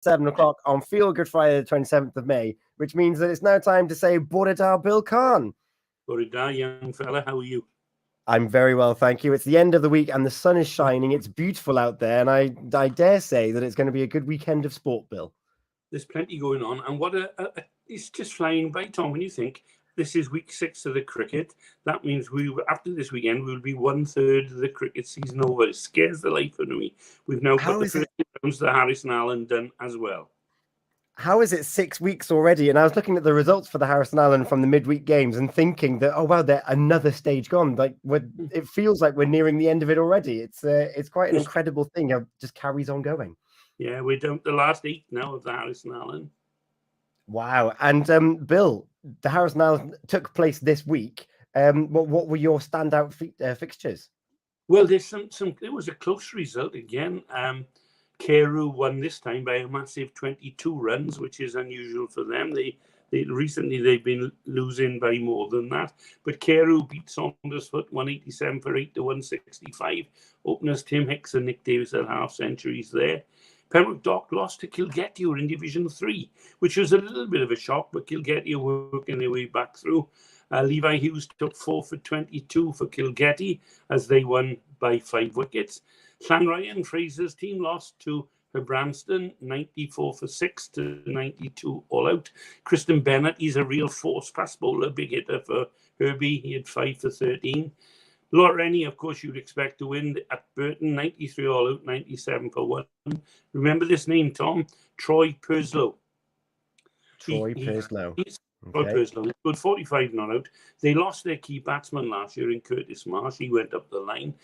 7 o'clock on Feel Good Friday, the 27th of May, which means that it's now time to say Bore da, Bill Carne. Bore da, young fella, how are you? I'm very well, thank you. It's the end of the week and the sun is shining. It's beautiful out there, and I dare say that it's going to be a good weekend of sport, Bill. There's plenty going on, and what it's just flying by, Tom. When you think this is week 6 of the cricket, that means after this weekend we'll be 1/3 of the cricket season over. It scares the life out of me. We've now got the first rounds to Harris and Allen done as well. How is it 6 weeks already? And I was looking at the results for the Harris and Allen from the midweek games and thinking that, oh wow, they're another stage gone. Like it feels like we're nearing the end of it already. It's quite an incredible thing. It just carries on going. Yeah, we're down to the last 8 now of the Harris and Allen. Wow. And Bill, the Harris and Allen took place this week. What were your standout fixtures? Well, there's it was a close result again. Carew won this time by a massive 22 runs, which is unusual for them. Recently they've been losing by more than that. But Carew beat Saundersfoot 187 for 8 to 165. Openers Tim Hicks and Nick Davis had half centuries there. Pembroke Dock lost to Kilgetty, who are in Division 3, which was a little bit of a shock, but Kilgetty are working their way back through. Levi Hughes took 4 for 22 for Kilgetty as they won by 5 wickets. Llanryan Fraser's team lost to Branston 94 for 6 to 92 all out. Kristen Bennett, he's a real force fast bowler, big hitter for Herbie. He had 5 for 13. Lord Rennie, of course, you'd expect to win at Burton, 93 all out, 97 for 1. Remember this name, Tom? Troy Purslow. Troy Purslow. Troy Purslow. He scored 45 not out. They lost their key batsman last year in Curtis Marsh. He went up the line.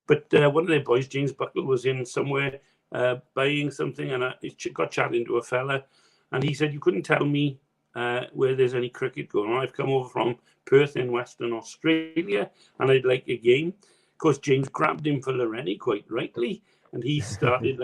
But one of their boys, James Buckle, was in somewhere buying something, and he got chatting to a fella, and he said, you couldn't tell me where there's any cricket going on. I've come over from Perth in Western Australia, and I'd like a game. Of course, James grabbed him for Loreni, quite rightly, and he started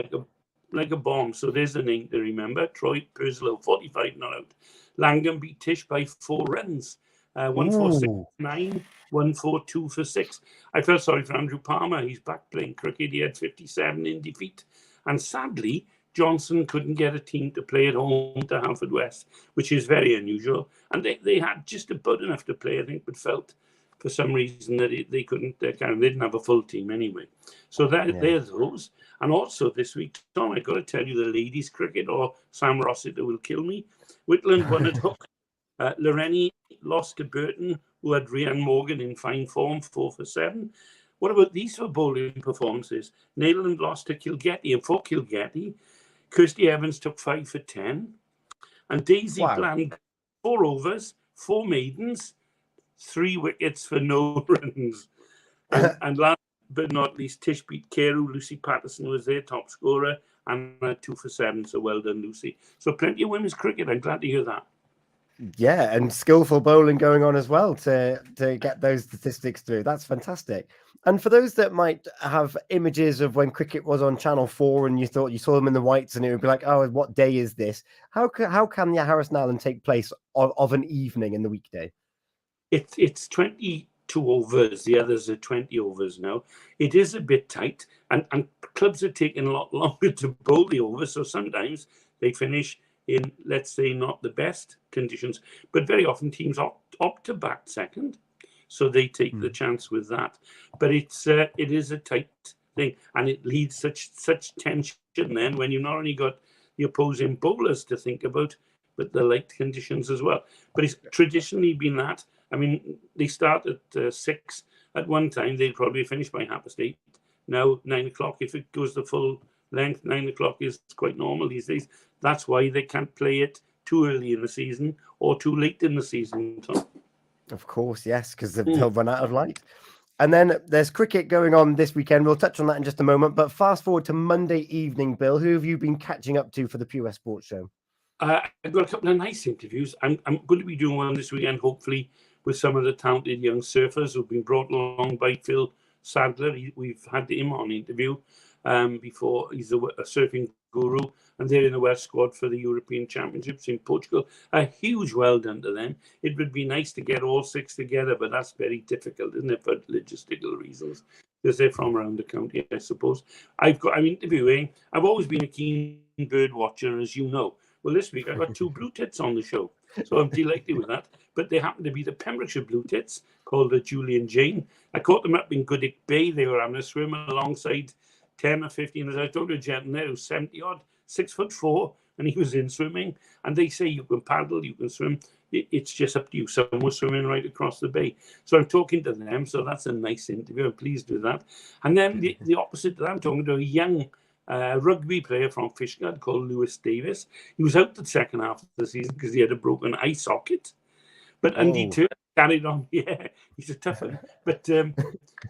like a bomb. So there's the name to remember. Troy Purslow, 45 not out. Langham beat Tish by 4 runs. 1-4-6-9, 1-4-2 for 6. I felt sorry for Andrew Palmer. He's back playing cricket. He had 57 in defeat. And sadly, Johnson couldn't get a team to play at home to Haverfordwest, which is very unusual. And they had just about enough to play, I think, but felt for some reason that they couldn't, they didn't have a full team anyway. So there's those. And also this week, Tom, I've got to tell you, the ladies' cricket, or Sam Rossiter will kill me. Whitland won at Hook. Loreni lost to Burton, who had Rhian Morgan in fine form, 4 for 7. What about these for bowling performances? Neyland lost to Kilgetty, and for Kilgetty, Kirsty Evans took 5 for 10. And Daisy Bland, 4 overs, 4 maidens, 3 wickets for no runs. And last but not least, Tish beat Carew. Lucy Patterson was their top scorer, and 2 for 7, so well done, Lucy. So plenty of women's cricket. I'm glad to hear that. Yeah, and skillful bowling going on as well to get those statistics through. That's fantastic. And for those that might have images of when cricket was on Channel 4 and you thought you saw them in the whites and it would be like, oh, what day is this? How can the Harris and Allen take place of an evening in the weekday? It's 22 overs. The others are 20 overs now. It is a bit tight, and clubs are taking a lot longer to bowl the overs, so sometimes they finish in, let's say, not the best conditions, but very often teams opt to bat second, so they take the chance with that. But it is a tight thing, and it leads such tension then when you've not only got the opposing bowlers to think about, but the light conditions as well. But it's traditionally been that. I mean, they start at 6 at one time. They'd probably finish by 8:30. Now 9 o'clock, if it goes the full length, 9 o'clock is quite normal these days. That's why they can't play it too early in the season or too late in the season, Tom. Of course, yes, because they'll run out of light. And then there's cricket going on this weekend. We'll touch on that in just a moment. But fast forward to Monday evening, Bill. Who have you been catching up to for the Pure West Sports Show? I've got a couple of nice interviews. I'm going to be doing one this weekend, hopefully, with some of the talented young surfers who've been brought along by Phil Sadler. We've had him on interview before. He's a surfing guru, and they're in the West squad for the European Championships in Portugal. A huge well done to them. It would be nice to get all 6 together, but that's very difficult, isn't it, for logistical reasons, because they're from around the county, I suppose. I'm interviewing. I've always been a keen bird watcher, as you know. Well, this week I got 2 blue tits on the show, so I'm delighted with that. But they happen to be the Pembrokeshire blue tits, called Julie and Jane. I caught them up in Goodick Bay. They were having a swim alongside 10 or 15. As I told a gentleman there who's 70 odd, 6'4", and he was in swimming. And they say you can paddle, you can swim. It's just up to you. Someone was swimming right across the bay. So I'm talking to them. So that's a nice interview. I'm pleased with that. And then the opposite to that, I'm talking to a young rugby player from Fishguard called Lewis Davis. He was out the second half of the season because he had a broken eye socket. And he carried on. Yeah, he's a tough one. But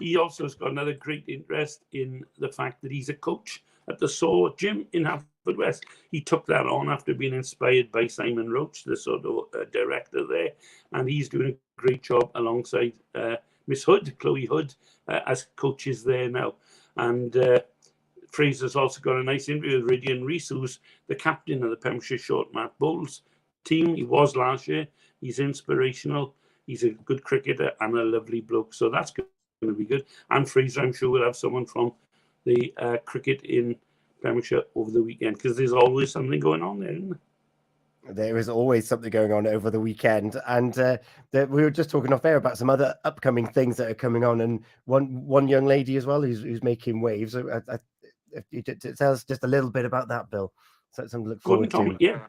he also has got another great interest in the fact that he's a coach at the Saw Gym in Haverfordwest. He took that on after being inspired by Simon Roach, the sort of director there. And he's doing a great job alongside Miss Hood, Chloe Hood, as coaches there now. And Fraser's also got a nice interview with Rydian Rees, who's the captain of the Pembrokeshire Short Mat Bowls team. He was last year. He's inspirational. He's a good cricketer and a lovely bloke. So that's going to be good. And Fraser, I'm sure, will have someone from the cricket in Pembrokeshire over the weekend, because there's always something going on there, isn't there? There is always something going on over the weekend, and we were just talking off air about some other upcoming things that are coming on, and one young lady as well who's making waves. Tell us just a little bit about that, Bill. So something to look forward to. Yeah,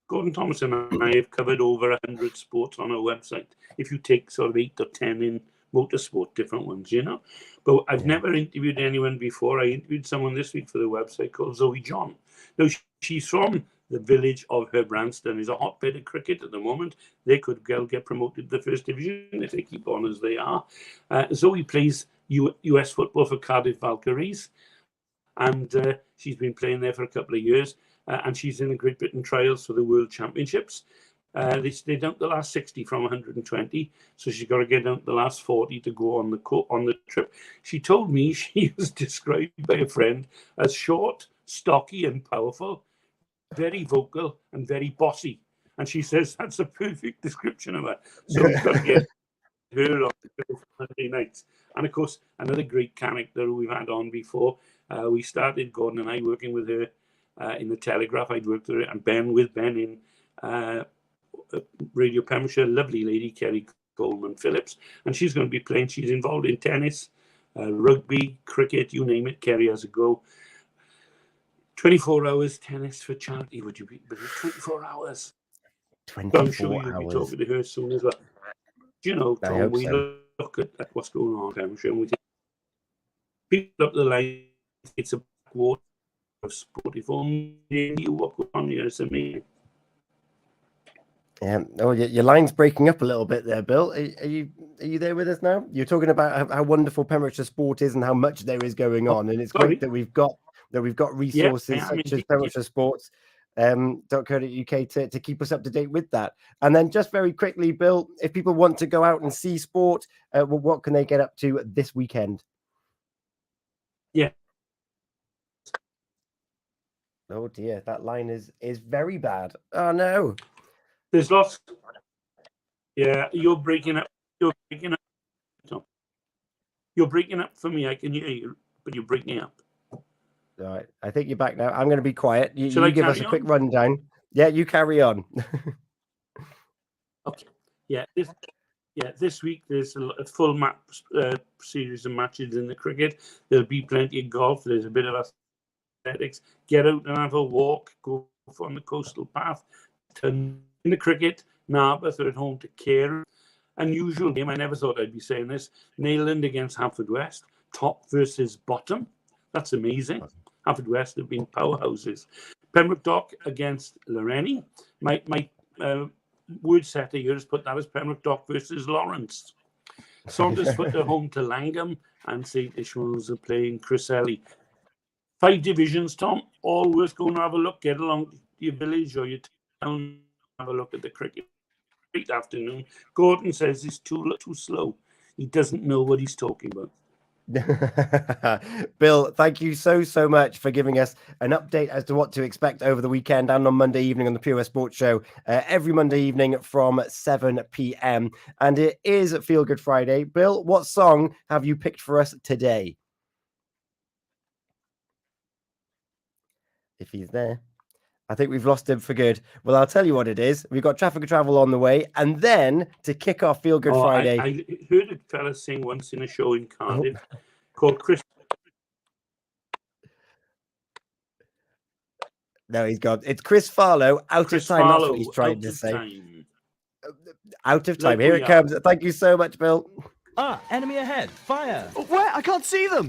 Gordon Thomas and I have covered over 100 sports on our website. If you take sort of 8 or 10 in motorsport, different ones, you know. But I've never interviewed anyone before. I interviewed someone this week for the website called Zoe John. Now, she's from the village of Herbranston. Is a hotbed of cricket at the moment. They could get promoted to the first division if they keep on as they are. Zoe plays US football for Cardiff Valkyries, and she's been playing there for a couple of years. And she's in the Great Britain trials for the World Championships. They dumped the last 60 from 120, so she's got to get down to the last 40 to go on the trip. She told me she was described by a friend as short, stocky, and powerful, very vocal, and very bossy. And she says that's a perfect description of her. So we've got to get her on Monday nights. And of course, another great character we've had on before. We started, Gordon and I, working with her in the Telegraph. I'd worked with her and Ben in Radio Pembrokeshire, lovely lady, Kerry Coleman Phillips, and she's going to be playing. She's involved in tennis, rugby, cricket, you name it. Kerry has a go. 24 hours tennis for charity. Would you be? But it's 24 hours. 24 I'm sure you'll be talking to her soon as well. Do you know, Tom, we look at what's going on in Pembrokeshire, and we think people up the line. It's a water of sport. If only you walk on here, it's amazing. Yeah. Oh, your line's breaking up a little bit there, Bill. Are you there with us now? You're talking about how wonderful Pembrokeshire sport is and how much there is going on, and it's great that we've got resources such as Pembrokeshire Sports .co.uk to keep us up to date with that. And then just very quickly, Bill, if people want to go out and see sport, what can they get up to this weekend? Yeah. Oh dear, that line is very bad. Oh no. There's lots. Yeah, you're breaking up. You're breaking up. Tom. You're breaking up for me. I can hear you, but you're breaking up. All right. I think you're back now. I'm going to be quiet. You give us a quick on? rundown. Yeah, you carry on. Okay. Yeah. This week there's a full map series of matches in the cricket. There'll be plenty of golf. There's a bit of athletics. Get out and have a walk. Go on the coastal path. In the cricket, Narberth are at home to Care. Unusual game. I never thought I'd be saying this. Neyland against Haverfordwest. Top versus bottom. That's amazing. Haverfordwest have been powerhouses. Pembroke Dock against Loreni. My word setter here has put that as Pembroke Dock versus Lawrence. Saundersfoot are home to Langham, and St. Ishmael's are playing Criselli. 5 divisions, Tom. All worth going to have a look. Get along to your village or your town. Have a look at the cricket. Great afternoon. Gordon says it's too slow. He doesn't know what he's talking about. Bill, thank you so much for giving us an update as to what to expect over the weekend and on Monday evening on the Pure West Sports Show, every Monday evening from 7 p.m. And it is Feel Good Friday. Bill, what song have you picked for us today? If he's there. I think we've lost him for good. Well, I'll tell you what it is. We've got Traffic and Travel on the way. And then to kick off Feel Good Friday. I heard a fella sing once in a show in Cardiff called Chris. No, he's gone. It's Chris Farlow, Out of Time. That's what he's trying to say. Out of time. Here it comes. Thank you so much, Bill. Enemy ahead. Fire. Where? I can't see them.